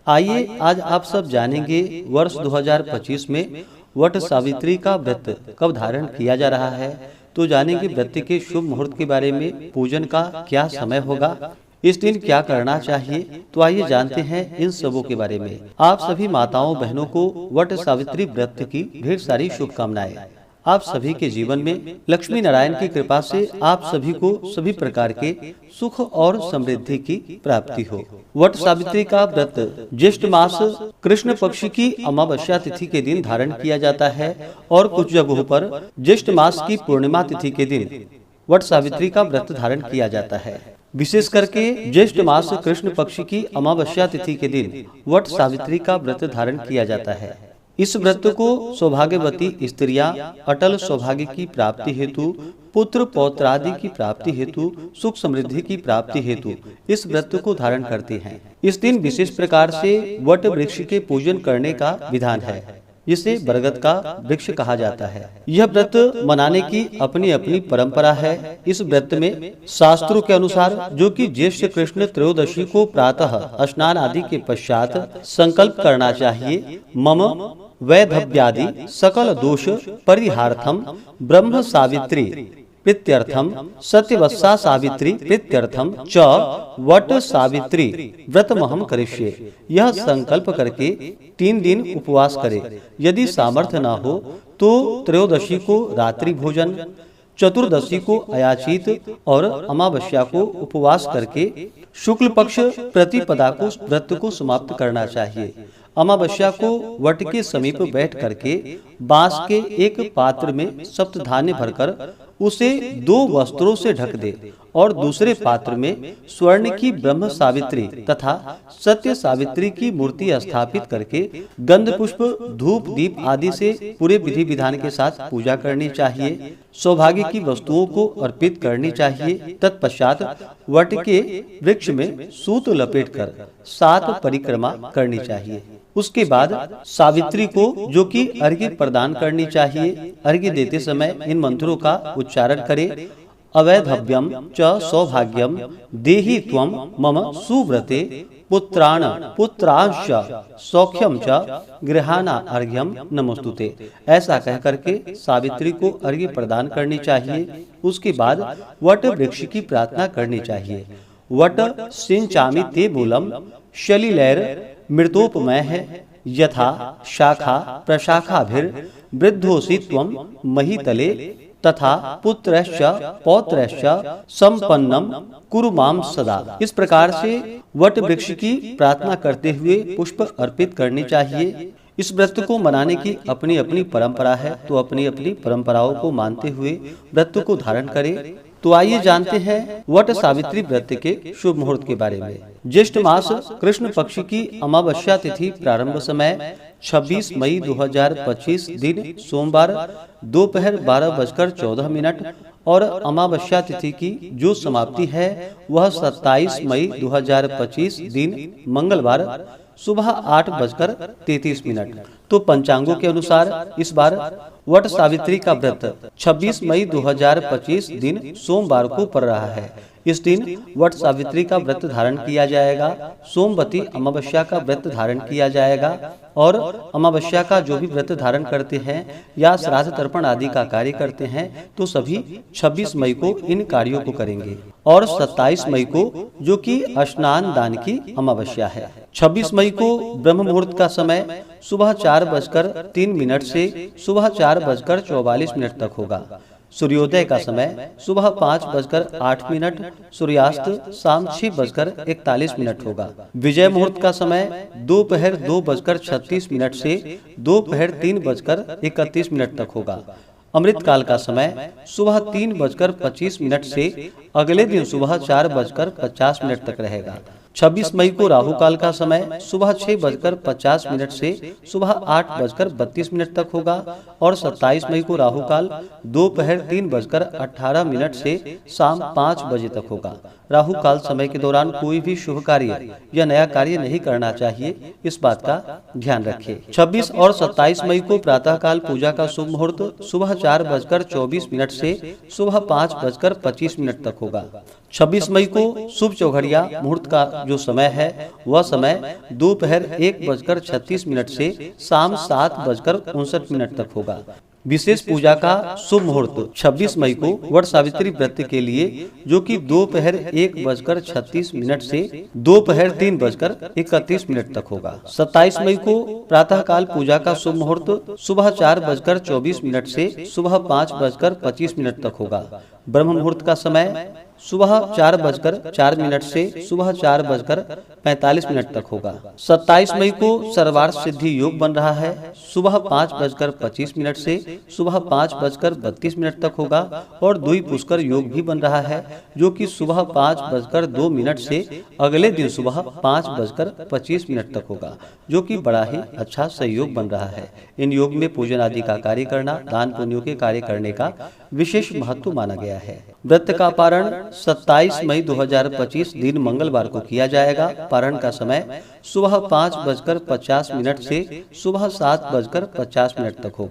आइए आज आप सब जानेंगे वर्ष 2025 में वट सावित्री का व्रत कब धारण किया जा रहा है। तो जानेंगे व्रत के शुभ मुहूर्त के बारे में, पूजन का क्या समय होगा, इस दिन क्या करना चाहिए। तो आइए जानते हैं इन सबों के बारे में। आप सभी माताओं बहनों को वट सावित्री व्रत की ढेर सारी शुभकामनाएं। आप सभी के जीवन में लक्ष्मी नारायण की कृपा से आप सभी को सभी प्रकार के सुख और समृद्धि की प्राप्ति हो। वट सावित्री का व्रत ज्येष्ठ मास कृष्ण पक्ष की अमावस्या तिथि के दिन धारण किया जाता है और कुछ जगहों पर ज्येष्ठ मास की पूर्णिमा तिथि के दिन वट सावित्री का व्रत धारण किया जाता है। विशेष करके ज्येष्ठ मास कृष्ण पक्ष की अमावस्या तिथि के दिन वट सावित्री का व्रत धारण किया जाता है। इस व्रत को सौभाग्यवती स्त्रियां अटल सौभाग्य की प्राप्ति हेतु, पुत्र पौत्र आदि की प्राप्ति हेतु, सुख समृद्धि की प्राप्ति हेतु इस व्रत को धारण करती हैं। इस दिन विशेष प्रकार से वट वृक्ष के पूजन करने का विधान है, जिसे बरगद का वृक्ष कहा जाता है। यह व्रत मनाने की अपनी अपनी परंपरा है। इस व्रत में शास्त्रों के अनुसार जो कि ज्येष्ठ कृष्ण त्रयोदशी को प्रातः स्नान आदि के पश्चात संकल्प करना चाहिए। मम वैधव्यादि सकल दोष परिहार्थम ब्रह्म सावित्री प्रीत्यर्थम सत्यवत्सा सावित्री प्रीत्यर्थम च वट सावित्री व्रतमहम करिष्ये। यह संकल्प करके 3 दिन उपवास करे। यदि सामर्थ्य न हो तो त्रयोदशी को रात्रि भोजन, चतुर्दशी को अयाचित और अमावस्या को उपवास करके शुक्ल पक्ष प्रतिपदा को व्रत को समाप्त करना चाहिए। अमावस्या को वट के समीप बैठ करके बांस के एक पात्र में सप्तधान्य भरकर उसे 2 वस्त्रों से ढक दे और दूसरे पात्र में स्वर्ण की ब्रह्म सावित्री तथा सत्य सावित्री की मूर्ति स्थापित करके गंध पुष्प धूप दीप आदि से पूरे विधि विधान के साथ पूजा करनी चाहिए। सौभाग्य की वस्तुओं को अर्पित करनी चाहिए। तत्पश्चात वट के वृक्ष में सूत लपेटकर 7 परिक्रमा करनी चाहिए। उसके बाद सावित्री को जो कि अर्घ्य प्रदान करनी चाहिए। अर्घ्य देते समय इन मंत्रों का उच्चारण करे। अवैधव्यम च सौभाग्यम देहि त्वं मम सुव्रते पुत्राण पुत्रांश सौख्यम च गृहाना अर्घ्यम नमोस्तुते। ऐसा कह करके सावित्री को अर्घ्य प्रदान करनी चाहिए। उसके बाद वट वृक्ष की प्रार्थना करनी चाहिए। वट सिंचामि ते मूलम शलिलैर मृतोपमय है यथा शाखा प्रशाखाभिर वृद्धोसि त्वं महीतले तथा पुत्रश्च पौत्रश्च संपन्नम कुरु माम सदा। इस प्रकार से वट वृक्ष की प्रार्थना करते हुए पुष्प अर्पित करनी चाहिए। इस व्रत को मनाने की अपनी अपनी परंपरा है, तो अपनी अपनी परंपराओं को मानते हुए व्रत को धारण करें। तो आइए जानते हैं वट सावित्री व्रत के शुभ मुहूर्त के बारे में। ज्येष्ठ मास कृष्ण पक्ष की अमावस्या तिथि प्रारंभ समय 26 मई 2025 दिन सोमवार दोपहर 12:14 और अमावस्या तिथि की जो समाप्ति है वह 27 मई 2025 दिन मंगलवार सुबह 8:33। तो पंचांगों के अनुसार इस बार वट सावित्री का व्रत 26 मई 2025 दिन सोमवार को पड़ रहा है। इस दिन वट सावित्री का व्रत धारण किया जाएगा। सोमवती अमावस्या का व्रत धारण किया जाएगा और अमावस्या का जो भी व्रत धारण करते हैं या श्राद्ध तर्पण आदि का कार्य करते हैं तो सभी 26 मई को इन कार्यों को करेंगे और 27 मई को जो कि स्नान दान की अमावस्या है। 26 मई को ब्रह्म मुहूर्त का समय सुबह 4:03 से सुबह 4:44 तक होगा। सूर्योदय का समय सुबह 5:08, सूर्यास्त शाम 6:41 होगा। विजय मुहूर्त का समय दोपहर 2:36 से दोपहर 3:31 तक होगा। अमृत काल का समय सुबह 3:25 से अगले दिन सुबह 4:50 तक रहेगा। 26 मई को राहु काल का समय सुबह 6:50 से सुबह 8:32 तक होगा और 27 मई को राहु काल दोपहर 3:18 से शाम 5 बजे तक होगा। राहु काल समय के दौरान कोई भी शुभ कार्य या नया कार्य नहीं करना चाहिए, इस बात का ध्यान रखें। 26 और 27 मई को प्रातः काल पूजा का शुभ मुहूर्त सुबह 4:24 से सुबह 5:25 तक होगा। 26 मई को शुभ चौघड़िया मुहूर्त का जो समय है वह समय दोपहर 1:36 से शाम 7:59 तक होगा। विशेष पूजा का शुभ मुहूर्त 26 मई को वट सावित्री व्रत के लिए, जो कि दोपहर 1:36 से दोपहर 3:31 तक होगा। 27 मई को प्रातःकाल पूजा का शुभ मुहूर्त सुबह 4:24 से सुबह 5:25 तक होगा। ब्रह्म मुहूर्त का समय सुबह 4:04 से सुबह 4:45 तक होगा। 27 मई को सर्वार्थ सिद्धि योग बन रहा है। सुबह 5:25 से सुबह 5:32 तक होगा और द्वि पुष्कर योग भी बन रहा है, जो कि सुबह 5:02 से अगले दिन सुबह 5:25 तक होगा, जो कि बड़ा ही अच्छा सहयोग बन रहा है। इन योग में पूजन आदि का कार्य करना, दान पुण्यों के कार्य करने का विशेष महत्व माना गया है। व्रत का पारण 27 मई 2025 दिन मंगलवार को किया जाएगा। पारण का समय सुबह 5:50 से सुबह 7:50 तक होगा।